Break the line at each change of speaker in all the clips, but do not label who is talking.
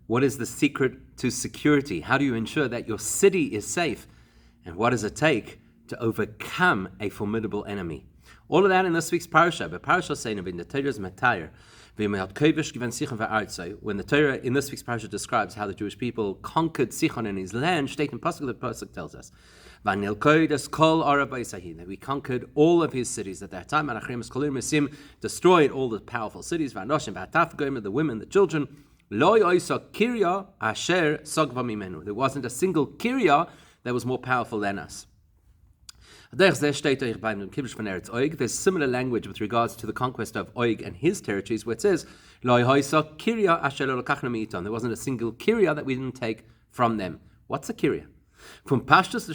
What is the secret to security? How do you ensure that your city is safe? And what does it take to overcome a formidable enemy? All of that in this week's parasha. But parasha saying in the Torah's Matayr, when the Torah in this week's parasha describes how the Jewish people conquered Sichon in his land, the pasuk tells us that we conquered all of his cities at that time. Destroyed all the powerful cities, the women, the children. There wasn't a single Kirya that was more powerful than us. There's similar language with regards to the conquest of Oig and his territories, where it says, there wasn't a single Kirya that we didn't take from them. What's a Kirya? From Pashtus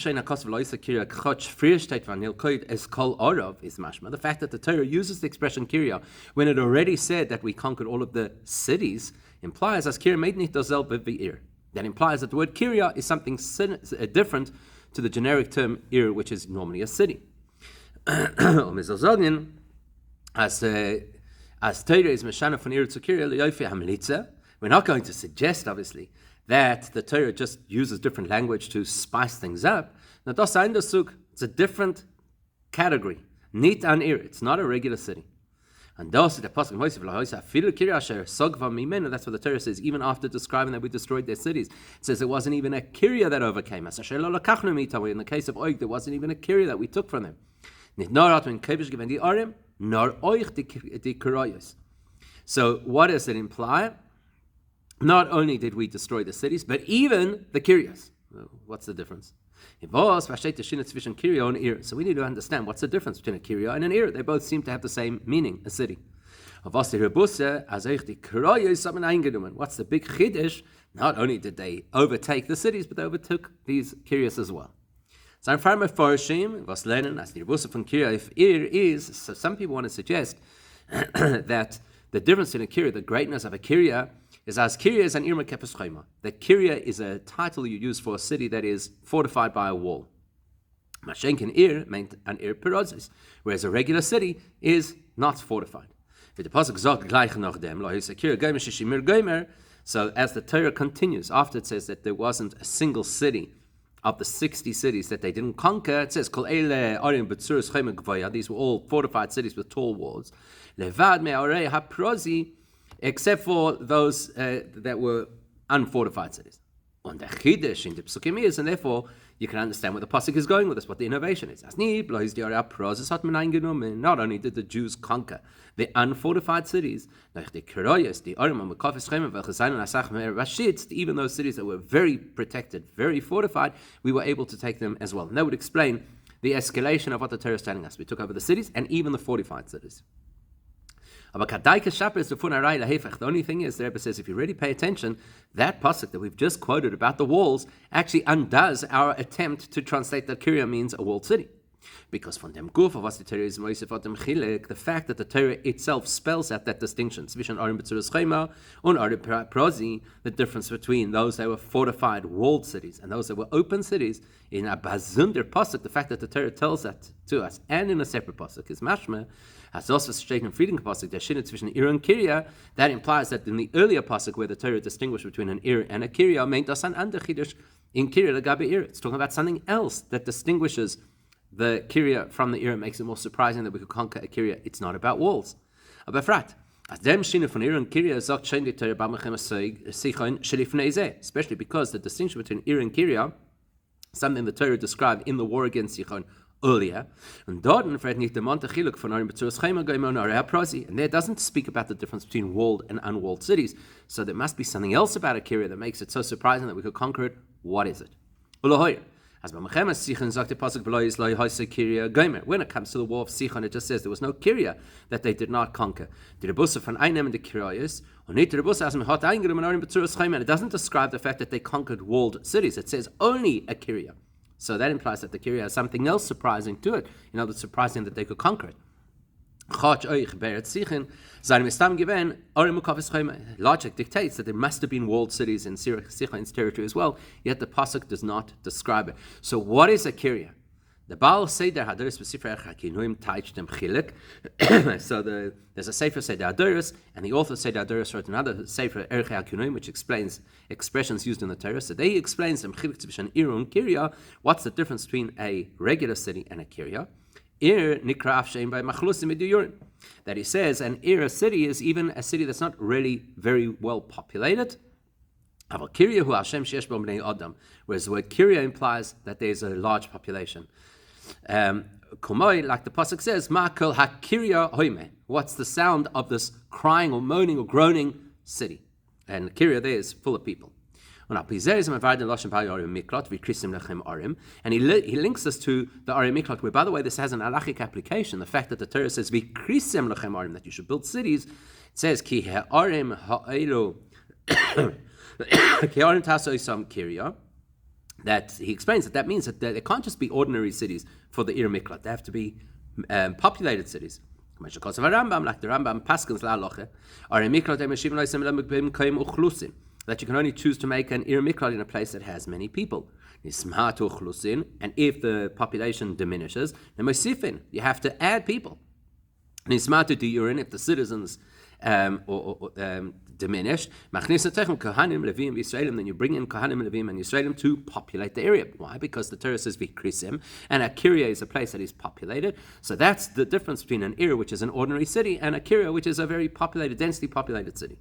the fact that the Torah uses the expression Kirya when it already said that we conquered all of the cities implies as Kirya made nicht dozel b'ir. That implies that the word Kirya is something different to the generic term Ir, which is normally a city. As Torah is meshana von Ir to Kirya liyofi hamlitza. We're not going to suggest, obviously, that the Torah just uses different language to spice things up. Now, it's a different category. Nit an Ir. It's not a regular city. And that's what the Torah says, even after describing that we destroyed their cities. It says it wasn't even a Kirya that overcame us. In the case of Oig, there wasn't even a Kirya that we took from them. So what does it imply? Not only did we destroy the cities, but even the Kiryas. What's the difference? So we need to understand what's the difference between a Kirya and an Ir. They both seem to have the same meaning, a city. What's the big chiddush? Not only did they overtake the cities, but they overtook these Kiryas as well. So some people want to suggest that the difference in a Kirya, the greatness of a Kirya, is as Kirya is an irma kepes chayma. That Kirya is a title you use for a city that is fortified by a wall. Mashenkin Ir meant an Ir perozis, whereas a regular city is not fortified. So as the Torah continues, after it says that there wasn't a single city of the 60 cities that they didn't conquer, it says these were all fortified cities with tall walls. Except for those that were unfortified cities. On the chiddush in the psukim is, and therefore you can understand where the pasuk is going with this, what the innovation is. Not only did the Jews conquer the unfortified cities, even those cities that were very protected, very fortified, we were able to take them as well. And that would explain the escalation of what the Torah is telling us. We took over the cities and even the fortified cities. The only thing is, the Rabbi says, if you really pay attention, that pasuk that we've just quoted about the walls actually undoes our attempt to translate that Kirya means a walled city. Because from them guf of the Torah is Chelek, the fact that the Torah itself spells out that distinction, the difference between those that were fortified walled cities and those that were open cities, in a bazunder pasuk, the fact that the Torah tells that to us, and in a separate pasuk is mashma, as also straight and freedom pasuk, the shinit between Ir and Kirya, that implies that in the earlier pasuk where the Torah distinguished between an Ir and a Kirya, meant dasan and the chiddush in Kirya lagabe Ir. It's talking about something else that distinguishes the Kirya from the Ir, makes it more surprising that we could conquer a Kirya. It's not about walls. Aber frat, as dem shinit von Ir and Kirya sagt schein die Torah b'mechem sichon shelifnei zeh, especially because the distinction between Ir and Kirya, something the Torah described in the war against Sichon earlier, and there doesn't speak about the difference between walled and unwalled cities. So there must be something else about a Kirya that makes it so surprising that we could conquer it. What is it? When it comes to the war of Sichon, it just says there was no Kirya that they did not conquer. And it doesn't describe the fact that they conquered walled cities. It says only a Kirya. So that implies that the Kirya has something else surprising to it. You know, it's surprising that they could conquer it. Logic dictates that there must have been walled cities in Sichon's territory as well, yet the pasuk does not describe it. So what is a Kirya? The Baal Seder Hadoros B'Sifrei HaKinuim Taich Dem Chelek. So there's a Sefer Seder Hadoros, and the author of Seder Hadoros wrote another Sefer Erech HaKinuim, which explains expressions used in the Torah. So he explains Dem Chelek Tzvishan Ir and Kirya. What's the difference between a regular city and a Kirya? Ir Nikra Afshein by Machlusim Miduyurim. That he says an Ir, a city, is even a city that's not really very well populated. Whereas the word Kirya implies that there's a large population. Kumoi, like the pasuk says, Ma'kol ha-Kirya hoime. What's the sound of this crying or moaning or groaning city? And Kirya there is full of people. And he links this to the Arim Miklat, where, by the way, this has an halachic application. The fact that the Torah says Vikrisim lechem arim, that you should build cities, it says Ki ha'arim ha'elu Ki ha'arim taso isam Kirya. That he explains that means that they can't just be ordinary cities for the Ir Miklat. They have to be populated cities. Like the Rambam paskins la'aloche, Arim Miklat emeshivim lo'isem lemukbim kaim uchlusin. That you can only choose to make an Ir Miklat in a place that has many people. And if the population diminishes, then you have to add people. If the citizens diminished, then you bring in Kohanim, Levim, and Yisraelim to populate the area. Why? Because the Torah says Vikrisim, and a Kirya is a place that is populated. So that's the difference between an Ir, which is an ordinary city, and a Kirya, which is a very populated, densely populated city.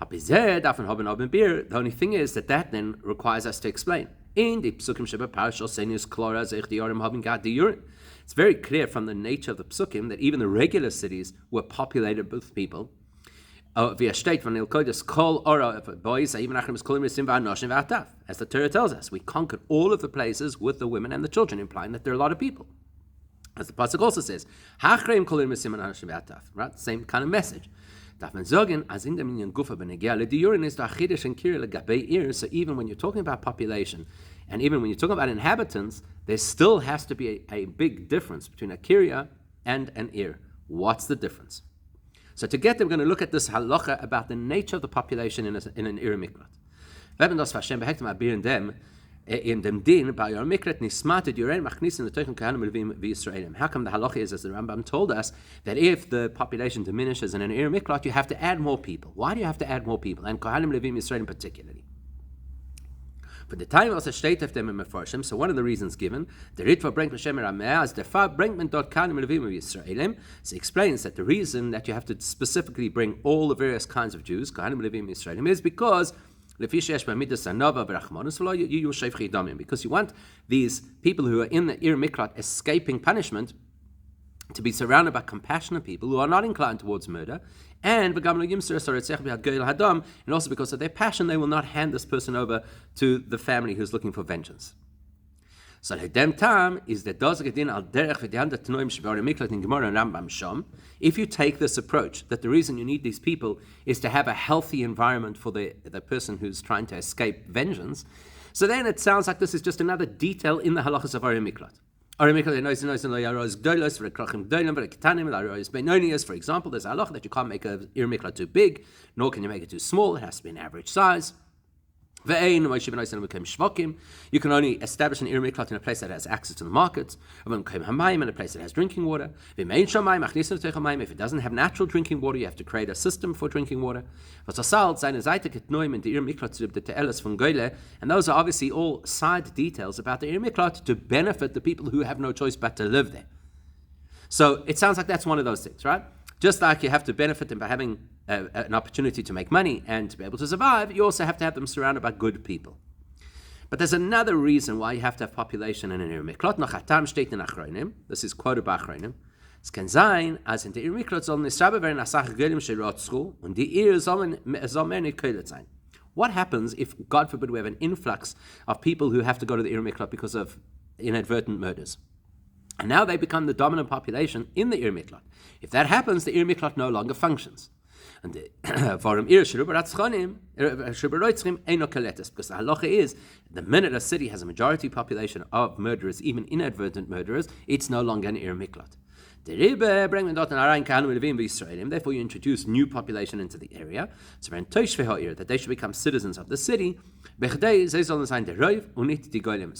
The only thing is that then requires us to explain. In the Psukim Sheba Parashah Senius Klora Zech Diorim Havin Gad Diorim, it's very clear from the nature of the Psukim that even the regular cities were populated with people. As the Torah tells us, we conquered all of the places with the women and the children, implying that there are a lot of people. As the pasuk also says, right? Same kind of message. So even when you're talking about population, and even when you're talking about inhabitants, there still has to be a big difference between a Kirya and an Ir. What's the difference? So to get them, we're going to look at this halacha about the nature of the population in an Ir Miklat. In dem din by your mikrat nismated yurein machnisin the tochen kahanim levim v'Yisraelim. How come the halacha is, as the Rambam told us, that if the population diminishes in an Ir Miklat, you have to add more people? Why do you have to add more people? And Kohanim Levim Yisraelim particularly. For the time also state of them in Mefarshim, so one of the reasons given, the Ritva bringt Hashem Rameh as the Fa bringt men dot Kohanim Levim Yisraelim. So he explains that the reason that you have to specifically bring all the various kinds of Jews, Kohanim Levim Yisraelim, is because because you want these people who are in the Ir Miklat escaping punishment to be surrounded by compassionate people who are not inclined towards murder, and also because of their passion, they will not hand this person over to the family who's looking for vengeance. So Hedem Tam is that if you take this approach, that the reason you need these people is to have a healthy environment for the person who's trying to escape vengeance, so then it sounds like this is just another detail in the halachas of Arim Miklat. For example, there's a halacha that you can't make a Ir Miklat too big, nor can you make it too small. It has to be an average size. You can only establish an Ir Miklat in a place that has access to the markets, in a place that has drinking water. If it doesn't have natural drinking water, you have to create a system for drinking water. And those are obviously all side details about the Ir Miklat to benefit the people who have no choice but to live there. So it sounds like that's one of those things, right? Just like you have to benefit them by having an opportunity to make money and to be able to survive, you also have to have them surrounded by good people. But there's another reason why you have to have population in an Ir Miklat. This is quoted by Achronim. Es kann sein, als in der Ir Miklat sollen es Rabbi werden als Gelim sherotzchu und die Ir soll mehr nicht keulet sein. What happens if, God forbid, we have an influx of people who have to go to the Ir Miklat because of inadvertent murders? And now they become the dominant population in the Ir Miklat. If that happens, the Ir Miklat no longer functions. And the Devorim because the halacha is, the minute a city has a majority population of murderers, even inadvertent murderers, it's no longer an Ir Miklat. Therefore, you introduce new population into the area, so that they should become citizens of the city, so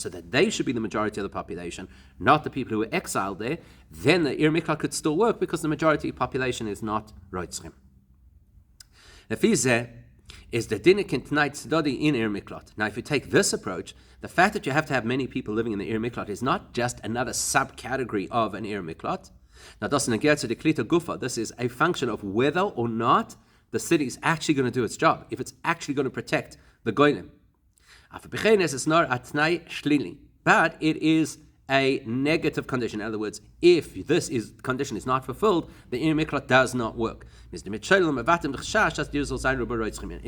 that they should be the majority of the population, not the people who were exiled there. Then the Ir Miklat could still work because the majority population is not Roitzchim. Is the Dinikin tonight study in Ir Miklat. Now, if you take this approach, the fact that you have to have many people living in the Ir Miklat is not just another subcategory of an Ir Miklat. Now, this is a function of whether or not the city is actually going to do its job, if it's actually going to protect the Goyim. But it is a negative condition. In other words, if condition is not fulfilled, the Ir Miklat does not work. In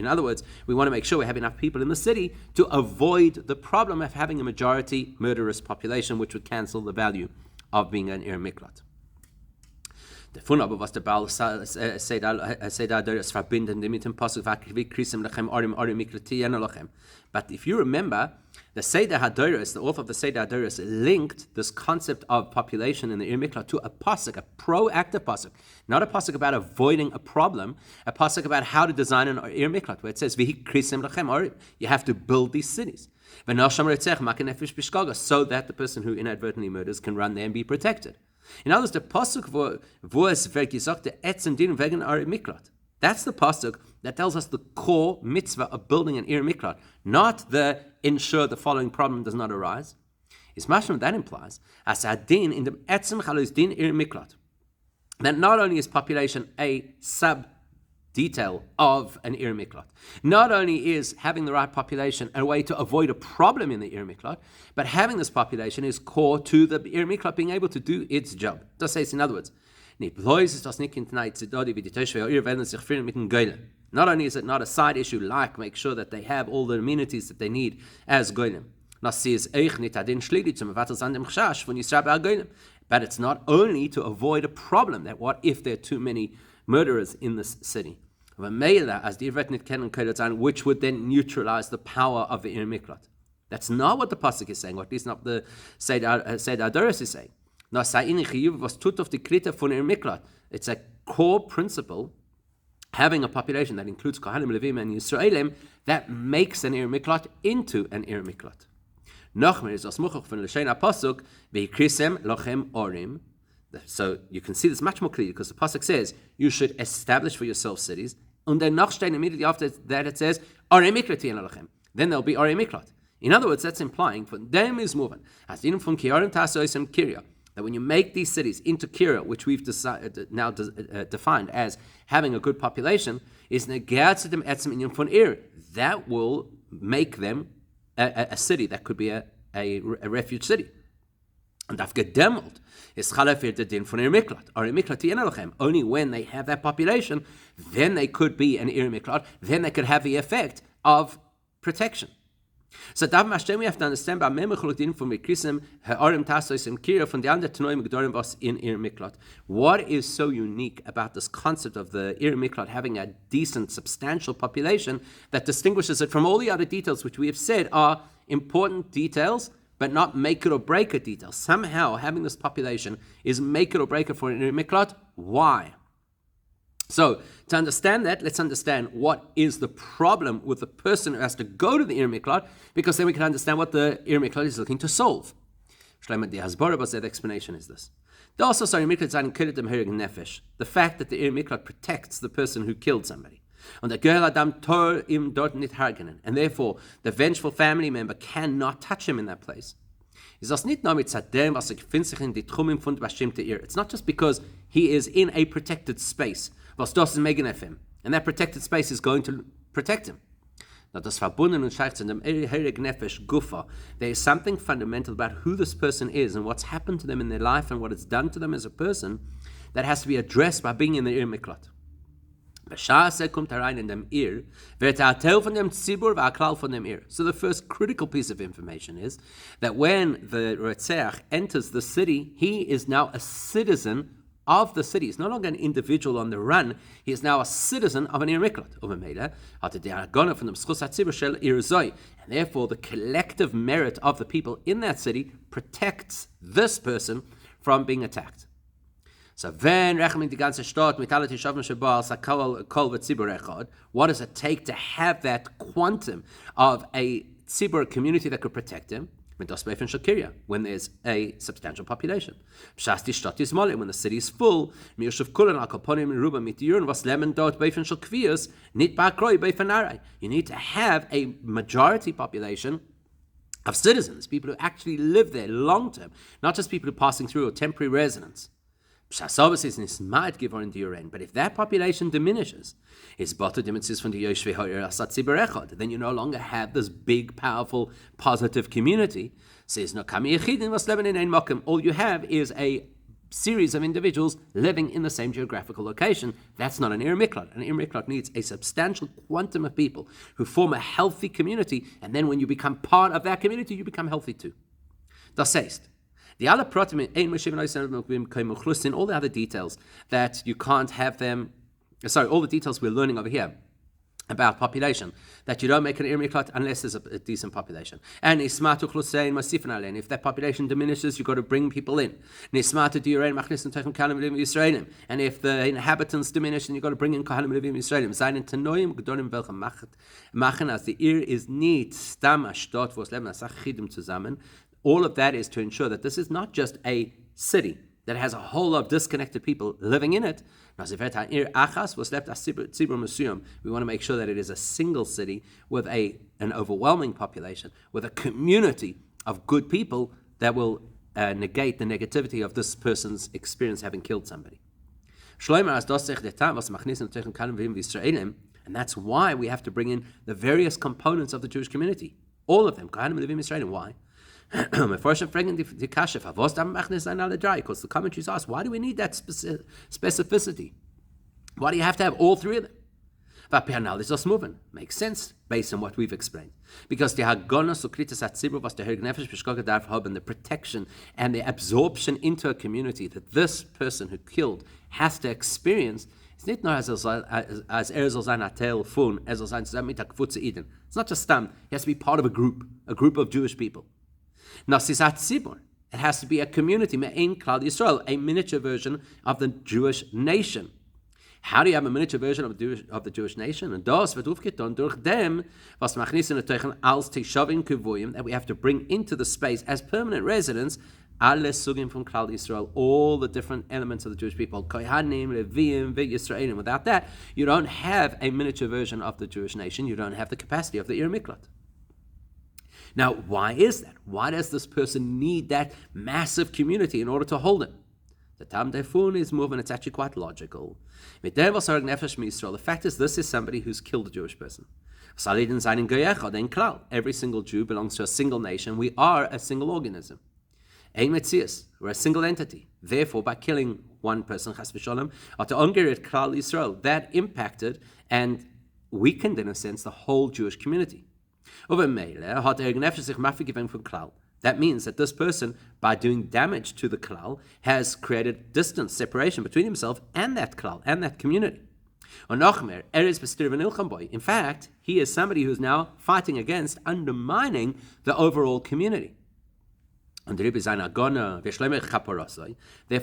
other words, we want to make sure we have enough people in the city to avoid the problem of having a majority murderous population, which would cancel the value of being an Ir Miklat. Davon aber, was der Baal sagt, das verbinden mit dem Pasuk, wie Chrisem lechem Arim Miklatiyen lechem. But if you remember, the Seder HaDoros, the author of the Seder HaDoros, linked this concept of population in the Ir Miklat to a pasuk, a proactive pasuk, not a pasuk about avoiding a problem, a pasuk about how to design an Ir Miklat, where it says, "V'hi Chrisem lechem Arim." You have to build these cities, so that the person who inadvertently murders can run there and be protected. In other words, the pasuk wo es wird gesagt, der etzen din wegen Ir Miklat. That's the pasuk that tells us the core mitzvah of building an Ir Miklat, not the ensure the following problem does not arise. Is mashma that implies as a din in the etzem chalus din Ir Miklat, that not only is population a sub detail of an Ir Miklat, not only is having the right population a way to avoid a problem in the Ir Miklat, but having this population is core to the Ir Miklat being able to do its job. Das heißt, in other words, not only is it not a side issue like make sure that they have all the amenities that they need as Goyim, but it's not only to avoid a problem that what if there are too many murderers in this city, which would then neutralize the power of the Ir Miklat. That's not what the pasuk is saying, or at least not the Seder HaDoros is saying. It's a core principle, having a population that includes Kohanim, Levim, and Yisraelim, that makes an Ir Miklat into an Ir Miklat. So you can see this much more clearly because the pasuk says you should establish for yourself cities, and then immediately after that it says then there'll be Arei Miklat. In other words, that's implying for them is moving as that when you make these cities into Kira, which we've defined as having a good population, is that will make them a city that could be a refuge city. And afgedemelt is chalafir the din von Ir Miklat. Ir Miklat tienelchem. Only when they have that population, then they could be an Ir Miklat. Then they could have the effect of protection. So we have to understand about memecholuk din von mikrisim ha'arim tasos im kira von the other tenoim gedorim was in Ir Miklat. What is so unique about this concept of the Ir Miklat having a decent, substantial population that distinguishes it from all the other details which we have said are important details, but not make it or break it details. Somehow having this population is make it or break it for an Ir Miklat. Why? So, to understand that, let's understand what is the problem with the person who has to go to the Ir Miklat, because then we can understand what the Ir Miklat is looking to solve. The explanation is this. The fact that the Ir Miklat protects the person who killed somebody. And therefore, the vengeful family member cannot touch him in that place. It's not just because he is in a protected space, and that protected space is going to protect him. There is something fundamental about who this person is and what's happened to them in their life and what it's done to them as a person that has to be addressed by being in the Ir Miklat. So the first critical piece of information is that when the Retzeach enters the city, he is now a citizen of the city. He's no longer an individual on the run. He is now a citizen of an Ir Miklat. And therefore, the collective merit of the people in that city protects this person from being attacked. So when rechaming die ganze Stadt mit alle Tishavim Shabal Sakol Kol v'Tzibur Echad, what does it take to have that quantum of a tzibur community that could protect him? When there's a substantial population. When the city is full, you need to have a majority population of citizens, people who actually live there long term, not just people who are passing through or temporary residents. But if that population diminishes, then you no longer have this big, powerful, positive community. All you have is a series of individuals living in the same geographical location. That's not an Ir Miklat. An Ir Miklat needs a substantial quantum of people who form a healthy community, and then when you become part of that community, you become healthy too. Das heißt, the other pratim in all the other details that you can't have them, all the details we're learning over here about population, that you don't make an Ir Miklat unless there's a decent population. And if that population diminishes, you've got to bring people in. And if the inhabitants diminish, then you've got to bring in Kohanim Levim Yisraelim. As the Ir is neat, Stam Ashdod vos leben as achidim zusammen. All of that is to ensure that this is not just a city that has a whole lot of disconnected people living in it. We want to make sure that it is a single city with an overwhelming population, with a community of good people that will negate the negativity of this person's experience having killed somebody. And that's why we have to bring in the various components of the Jewish community. All of them. Why? Because the commentaries ask, why do we need that specificity? Why do you have to have all three of them? Makes sense based on what we've explained. Because the protection and the absorption into a community that this person who killed has to experience, it's not just stam, he has to be part of a group of Jewish people. It has to be a community, Me'ein Klal Yisrael, a miniature version of the Jewish nation. How do you have a miniature version of the Jewish nation? And das wird aufgetan durch dem, was machnissen natürlich als Tishavim Kuvuyim, that we have to bring into the space as permanent residents, alle Sugim from Klal Yisrael, all the different elements of the Jewish people, Kohanim, Levim, Yisraelim. Without that, you don't have a miniature version of the Jewish nation. You don't have the capacity of the Ir Miklat. Now, why is that? Why does this person need that massive community in order to hold it? The Tam Defun is moving, it's actually quite logical. The fact is, this is somebody who's killed a Jewish person. Every single Jew belongs to a single nation. We are a single organism. We're a single entity. Therefore, by killing one person, that impacted and weakened, in a sense, the whole Jewish community. That means that this person, by doing damage to the klal, has created distance, separation between himself and that klal, and that community. In fact, he is somebody who's now fighting against, undermining the overall community. Therefore,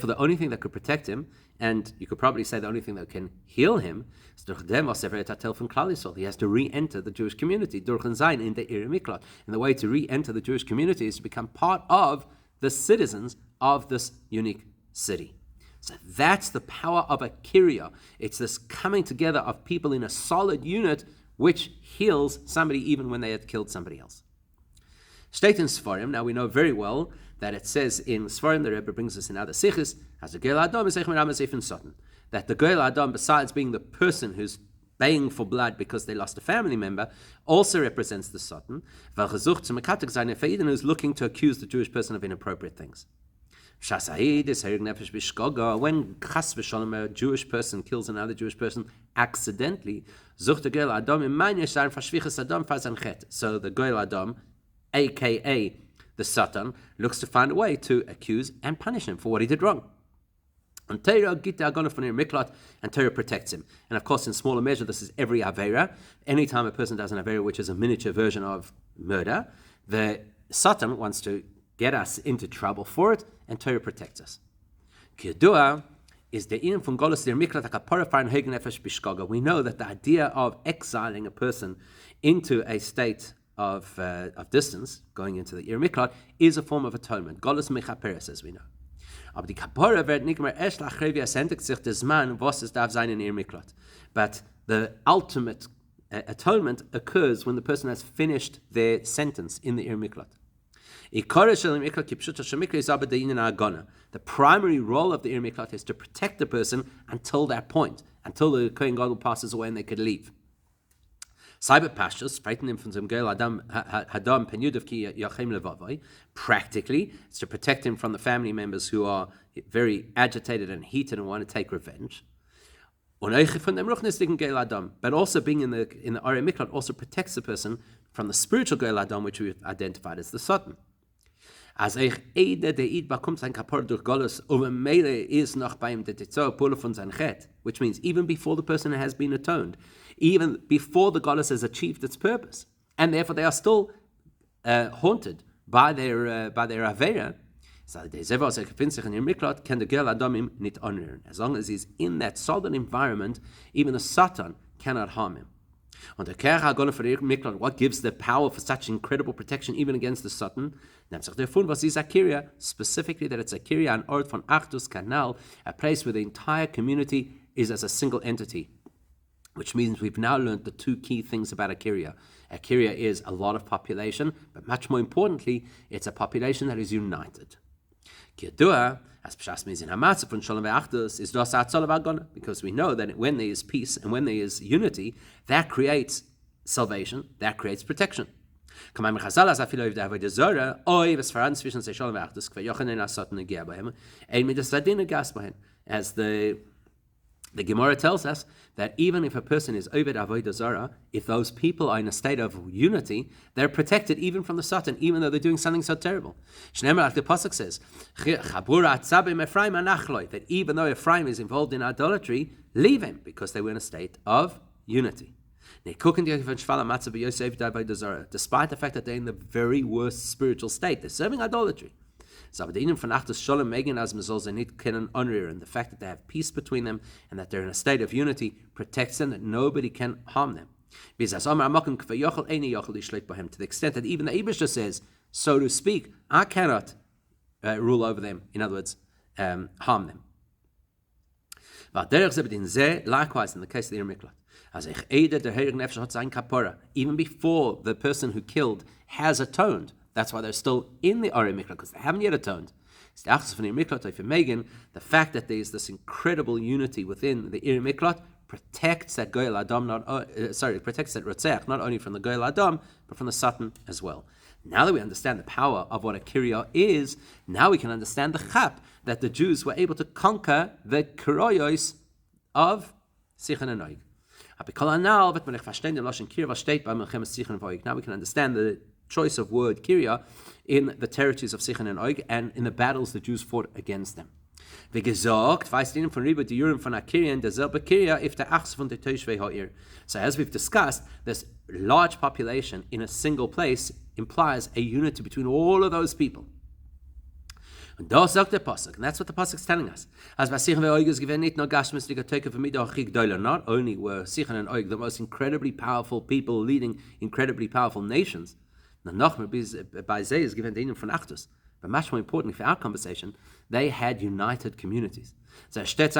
the only thing that could protect him, and you could probably say the only thing that can heal him, is he has to re-enter the Jewish community, in the Ir Miklat. And the way to re-enter the Jewish community is to become part of the citizens of this unique city. So that's the power of a kiryah. It's this coming together of people in a solid unit which heals somebody even when they had killed somebody else. State in Sfarim, now we know very well that it says in Sfarim, the Rebbe brings us in other sichos, as a Goel Adam is that the Goel Adam, besides being the person who's baying for blood because they lost a family member, also represents the Satan, who's looking to accuse the Jewish person of inappropriate things. When chas v'shalom, a Jewish person kills another Jewish person accidentally, so the Goel Adam, aka the Satan, looks to find a way to accuse and punish him for what he did wrong. And Torah protects him. And of course, in smaller measure, this is every Aveira. Anytime a person does an Aveira, which is a miniature version of murder, the Satan wants to get us into trouble for it, and Torah protects us. is the in from Golos der Miklat a kapara farin hegen nefesh bishkaga. We know that the idea of exiling a person into a state of distance, going into the Ir Miklat, is a form of atonement. Golos mechaperes, as we know. Aber die kapara wird nicht mehr erst nachher wie es endigt sich des Mann, was es darf sein in Ir Miklat. But the ultimate atonement occurs when the person has finished their sentence in the Ir Miklat. The primary role of the Ir Miklat is to protect the person until that point, until the Kohen Gadol passes away and they could leave. Practically, it's to protect him from the family members who are very agitated and heated and want to take revenge. But also being in the Ir Miklat also protects the person from the spiritual Geil Adam, which we've identified as the Satan. As ich Eide der Eid bekommt sein Kapor durch Golos, over Mele is noch bei ihm der Tetzor Pole von sein Chet, which means even before the person has been atoned, even before the Golos has achieved its purpose, and therefore they are still haunted by their Avera. So the Zevar sich befindet sich in Ir Miklat, can the Geil Adam him nicht honor. As long as he's in that solid environment, even the Satan cannot harm him. Und der Kerach going for Ir Miklat, what gives the power for such incredible protection even against the Satan? Was is Akiria, specifically that it's Akiria, an ort von Achdus Kanal, a place where the entire community is as a single entity, which means we've now learned the two key things about Akiria. Akiria is a lot of population, but much more importantly, it's a population that is united. Kiadua, as Pshas means in Hamatzah von Shalom ve'Achdus, is das Atzol v'Agona, because we know that when there is peace and when there is unity, that creates salvation, that creates protection. As the Gemara tells us that even if a person is Oved Avodah Zarah, if those people are in a state of unity, they're protected even from the Satan, even though they're doing something so terrible. Like the Pasuk says, that even though Ephraim is involved in idolatry, leave him, because they were in a state of unity. Despite the fact that they're in the very worst spiritual state, they're serving idolatry. And the fact that they have peace between them and that they're in a state of unity protects them, that nobody can harm them. To the extent that even the Eibishter says, so to speak, I cannot rule over them, in other words, harm them. Likewise, in the case of the Ir Miklat, even before the person who killed has atoned, that's why they're still in the Ir Miklat, because they haven't yet atoned. The fact that there is this incredible unity within the Ir Miklat protects that Goel Adam, protects that Rotzeach, not only from the Goel Adam, but from the Satan as well. Now that we understand the power of what a Kirya is, now we can understand the Chap, that the Jews were able to conquer the Kiroyos of Sichon and Oig. Now we can understand the choice of word Kirya in the territories of Sichon and Oig and in the battles the Jews fought against them. So as we've discussed, this large population in a single place implies a unity between all of those people. And that's what the Pasuk is telling us. Not only were Sichon and Oig the most incredibly powerful people leading incredibly powerful nations, but much more importantly for our conversation, they had united communities. Their cities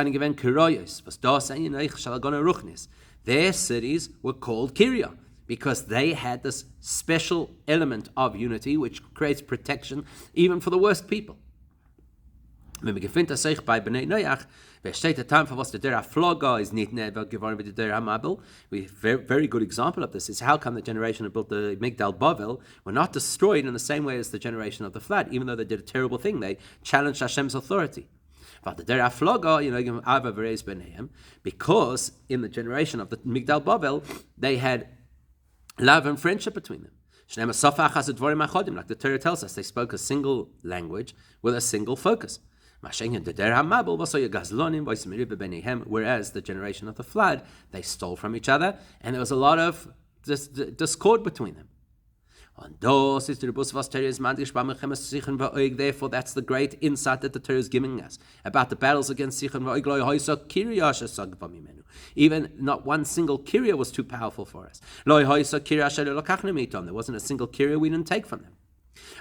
were called Kirya, because they had this special element of unity which creates protection even for the worst people. When we gefindt das sich bei Bnei Noach, wer steht der Time for was der Afloga is nicht never geworden with der Amabel. We very good example of this is how come the generation that built the Migdal Bavel were not destroyed in the same way as the generation of the flood, even though they did a terrible thing. They challenged Hashem's authority. But the der Afloga, because in the generation of the Migdal Bavel, they had love and friendship between them. Like the Torah tells us, they spoke a single language with a single focus. Whereas the generation of the flood, they stole from each other, and there was a lot of discord between them. And those is the bus was Torah is mandish b'mechem sichon va'oig. Therefore, that's the great insight that the Torah is giving us about the battles against sichon va'oig. Lo hoisa kirya shesag v'mimenu. Even not one single kirya was too powerful for us. Lo hoisa kirya shelo lokachnu mitom. There wasn't a single kirya we didn't take from them.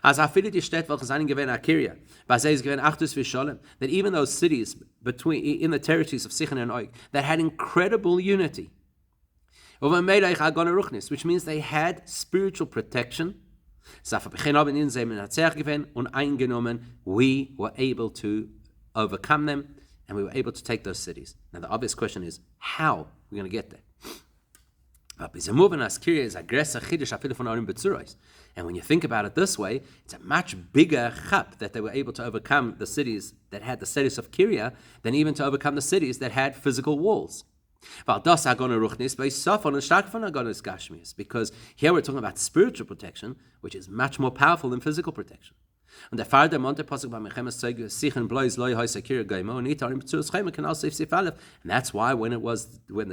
As afili die Stadt, welche seinen gewähnen Akiria, bei sie ist gewähnen Achtus v'Sholem, that even those cities in the territories of Sichon and Og that had incredible unity, which means they had spiritual protection. We were able to overcome them and we were able to take those cities. Now the obvious question is, how are we going to get there? And when you think about it this way, it's a much bigger chap that they were able to overcome the cities that had the status of Kiria than even to overcome the cities that had physical walls. Because here we're talking about spiritual protection, which is much more powerful than physical protection. And that's why when the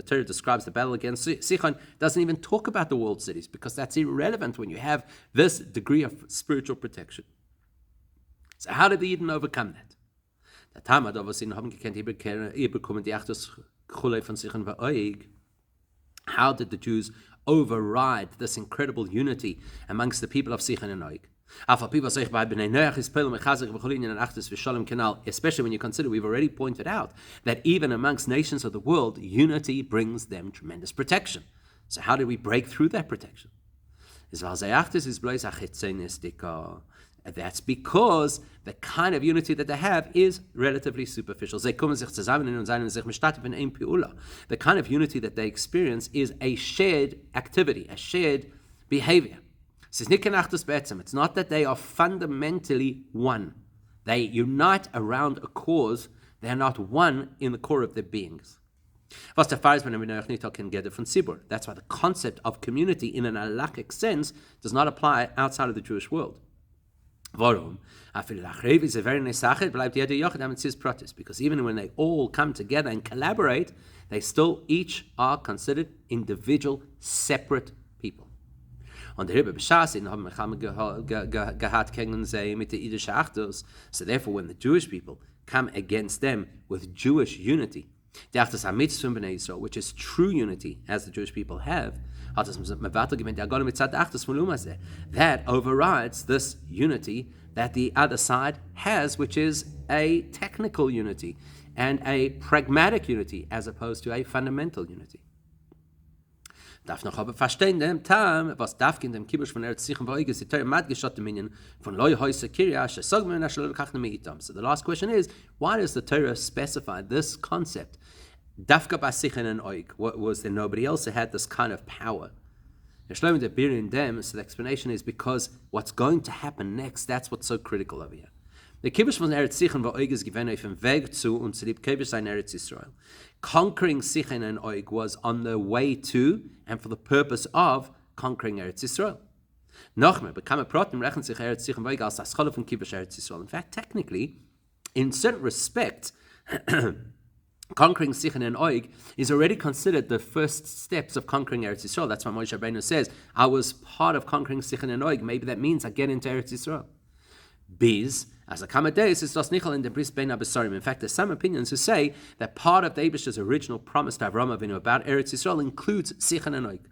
Torah describes the battle against Sichon, it doesn't even talk about the walled cities, because that's irrelevant when you have this degree of spiritual protection. So how did the Yidden overcome that? How did the Jews override this incredible unity amongst the people of Sichon and Og? Especially when you consider, we've already pointed out that even amongst nations of the world, unity brings them tremendous protection. So how do we break through that protection? That's because the kind of unity that they have is relatively superficial. The kind of unity that they experience is a shared activity, a shared behavior. It's not that they are fundamentally one. They unite around a cause. They are not one in the core of their beings. That's why the concept of community in an halachic sense does not apply outside of the Jewish world. Devorim is a very nice because even when they all come together and collaborate, they still each are considered individual, separate people. So therefore, when the Jewish people come against them with Jewish unity, which is true unity as the Jewish people have, that overrides this unity that the other side has, which is a technical unity and a pragmatic unity as opposed to a fundamental unity. Darf noch aber verstehen dem Tam, was darf in dem Kibush von Eretz Sichon v'Oig ist die Torah madgeshat Minyan von Loi Hoyse Kirya shesog men asher lo lekachnu mi'itam. So the last question is, why does the Torah specify this concept? Dafka bas Sichon and Oig, was there nobody else that had this kind of power? So the explanation is because what's going to happen next, that's what's so critical over here. The Kibush von Eretz Sichon v'Oig ist given auf dem Weg zu und zu lieb Kibush sein Eretz Yisrael. Conquering Sichon and Og was on the way to and for the purpose of conquering Eretz Yisrael. Nochmal, bekam Protim rechnet sich Eretz Sichon v'Oig als das Scholle von Kibush Eretz Yisrael. In fact, technically, in certain respects, conquering Sichon and Og is already considered the first steps of conquering Eretz Yisrael. That's why Moshe Rabbeinu says, I was part of conquering Sichon and Og. Maybe that means I get into Eretz Yisrael. Biz, as a Kamadeus, is das Nichel in the Bris Ben Abesarim. In fact, there's some opinions who say that part of the Eibishter's original promise to Avraham Avinu about Eretz Yisrael includes Sichon and Og.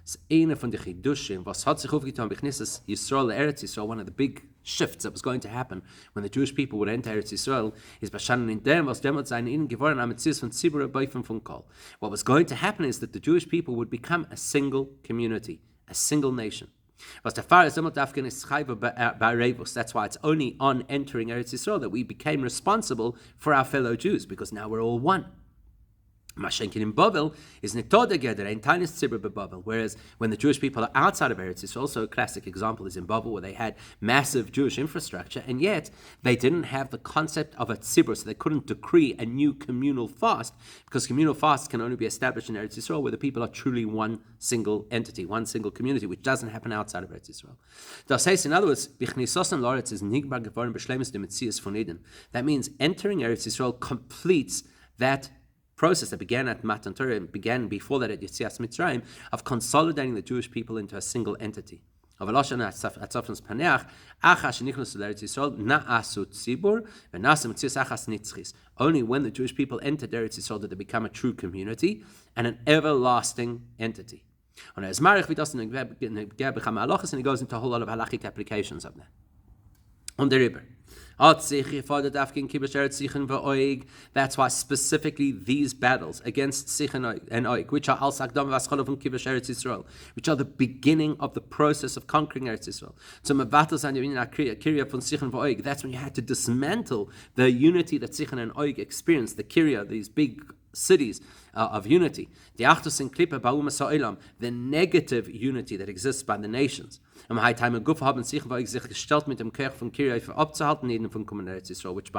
It's eine von den Chidushim, was hat sich aufgetan b'chnisas Yisrael Eretz Yisrael. One of the big shifts that was going to happen when the Jewish people would enter Eretz Yisrael is bashanan in dem, was demot sein ihnen geworden am Metzius von Tzibur Beifem von Kol. What was going to happen is that the Jewish people would become a single community, a single nation. That's why it's only on entering Eretz Yisrael that we became responsible for our fellow Jews, because now we're all one. Mashenkin in Bavel is together ein tiny tzibur beBavel, whereas when the Jewish people are outside of Eretz Yisrael, also a classic example is in Bavel, where they had massive Jewish infrastructure, and yet they didn't have the concept of a tzibur, so they couldn't decree a new communal fast, because communal fasts can only be established in Eretz Yisrael, where the people are truly one single entity, one single community, which doesn't happen outside of Eretz Yisrael. Das heißt, in other words, bichnisosam loretz is nigbar geworden b'shleimus dem Metzius von Eden. That means entering Eretz Yisrael completes that process that began at Matan Torah and began before that at Yetzias Mitzrayim of consolidating the Jewish people into a single entity. אבל לא שנה הצופנס פנח, אחas shenichnasu l'Eretz Yisrael na'asu tzibur v'nasa metzius achas nitzchis. Only when the Jewish people entered Eretz Yisrael did they become a true community and an everlasting entity. And as Marich vidas in the Bechama halachas, and he goes into a whole lot of halachic applications of that. On the river. That's why specifically these battles against Sichon and Oig, which are al-Sakdam v'ascholav from Kibush Eretz Yisrael, which are the beginning of the process of conquering Eretz Yisrael. So that's when you had to dismantle the unity that Sichon and Oig experienced, the Kirya, these big cities of unity. The Achtus and Klippa ba'uma sa'olam, the negative unity that exists by the nations. Which, by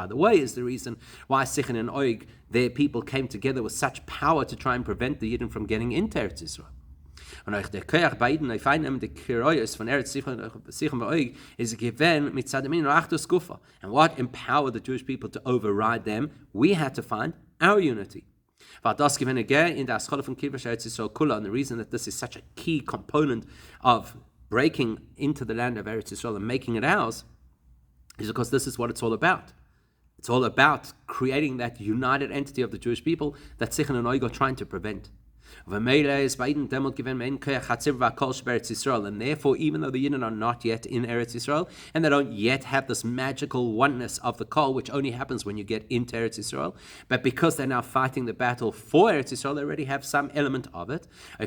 the way, is the reason why Sichon and Oig, their people, came together with such power to try and prevent the Yidden from getting into Eretz Yisrael. Und euch der Koyach bei Iden, ich finde the Kiroyos von Eretz Sichon Oig is given mit Sadamin Achtus Gufa. And what empowered the Jewish people to override them? We had to find our unity. And the reason that this is such a key component of breaking into the land of Eretz Yisrael and making it ours is because this is what it's all about. It's all about creating that united entity of the Jewish people that Sichon and Oig are trying to prevent. And therefore, even though the Yidden are not yet in Eretz Yisrael, and they don't yet have this magical oneness of the Kol, which only happens when you get into Eretz Yisrael, but because they're now fighting the battle for Eretz Yisrael, they already have some element of it. They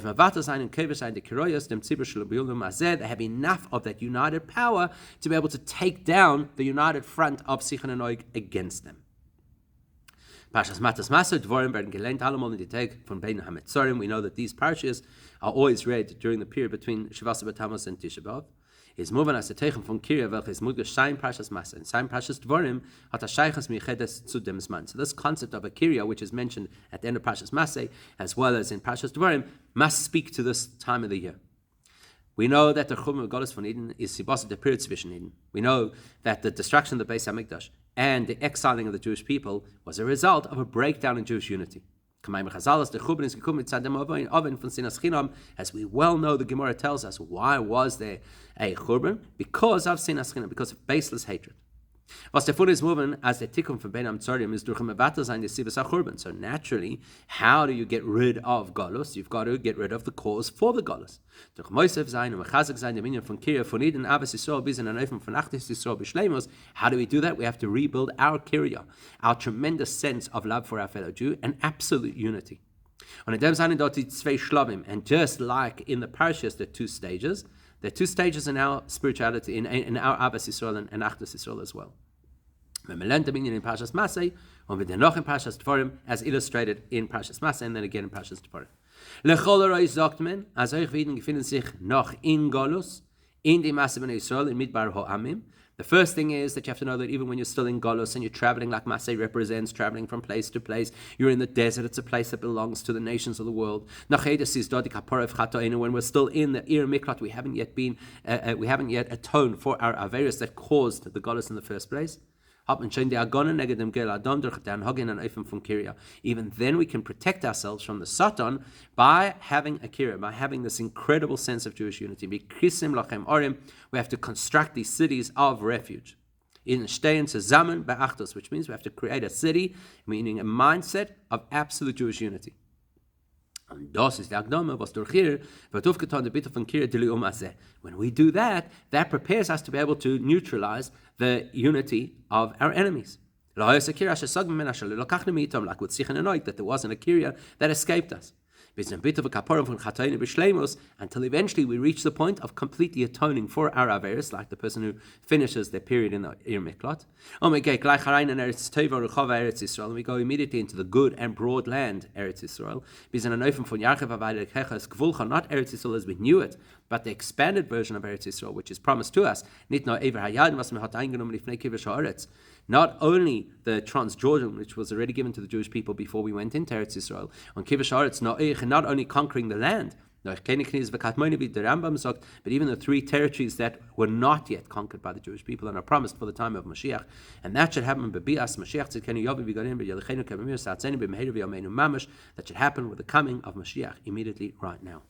have enough of that united power to be able to take down the united front of Sichon and Oig against them. Parshas Matas Masa, Devorim werden gelernt allemal in die Tag von Bein HaMetzorim. We know that these parshas are always read during the period between Shavas B'Tammuz and Tisha B'Av. Is moving as a Teichen von Kirya, welches Mudgesh Sein Parshas Masa and Sein Parshas Devorim hat a Sheichas Michedes zu dem Zman. So this concept of a Kirya, which is mentioned at the end of Parshas Masa, as well as in Parshas Devorim, must speak to this time of the year. We know that the Churban of Golos von Eden is Sibasa the period zwischen Eden. We know that the destruction of the Beis HaMikdash and the exiling of the Jewish people was a result of a breakdown in Jewish unity. As we well know, the Gemara tells us, why was there a Churban? Because of Sinas Chinam, because of baseless hatred. Was der Fun is moving as the Tikkun from Ben Amtzorim is durch Mevatel sein the Sivas HaChurban. So naturally, how do you get rid of Galus? You've got to get rid of the cause for the Galus. Durch Moisef sein und Mechazek sein, der Minion von Kirya von Eden, Abbas Yisrael, bis in an Eufen von Achtis Yisrael, B'Shleimos. How do we do that? We have to rebuild our Kirya, our tremendous sense of love for our fellow Jew, and absolute unity. Und in dem Sinne dort die zwei Shlavim, and just like in the parashas, the two stages, there are two stages in our spirituality, in our Abbas Yisrael and Achtis Yisrael as well. In Parshas Masay, and then noch in Parshas Devorim, as illustrated in Parshas Masay, and then again in Parshas Devorim. Lechol Roi sagt man, als euch Viden befinden sich noch in Golus, in die Masse ben Yisrael, in Midbar Ho'amim. The first thing is that you have to know that even when you're still in Golus and you're traveling like Masay represents, traveling from place to place, you're in the desert, it's a place that belongs to the nations of the world. When we're still in the Ir Miklat, we haven't yet atoned for our Averis that caused the Golus in the first place. Even then we can protect ourselves from the Satan by having a Kirya, by having this incredible sense of Jewish unity. We have to construct these cities of refuge. Which means we have to create a city, meaning a mindset of absolute Jewish unity. And das ist die Agdama, was durch hier wird aufgetan, die Bitte von Kirya Dilium Azeh. When we do that, that prepares us to be able to neutralize the unity of our enemies. Like with Sichon and Oig, that there wasn't a Kirya that escaped us. Until eventually we reach the point of completely atoning for our Averis, like the person who finishes their period in the Ir Miklat. And we go immediately into the good and broad land, Eretz Yisrael. Not Eretz Yisrael as we knew it, but the expanded version of Eretz Yisrael, which is promised to us. Not only the Transjordan, which was already given to the Jewish people before we went into Eretz Yisrael, on Kivush Haaretz, not only conquering the land, but even the three territories that were not yet conquered by the Jewish people and are promised for the time of Mashiach. And that should happen, that should happen with the coming of Mashiach immediately right now.